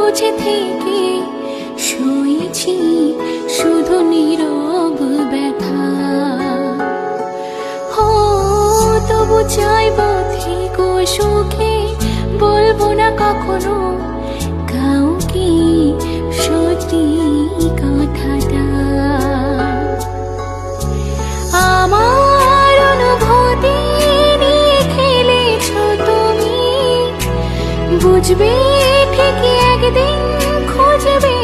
বুঝে থেকে শুয়েছি শুধু নীরব ব্যথা। হো তবু চাইবো থেকো সুখে, বলবো না কখনো কাউকে সত্যি কথাটা। আমার অনুভূতি নিয়ে খেলেছো তুমি, বুঝবে ঠিকই একদিন, খুঁজবে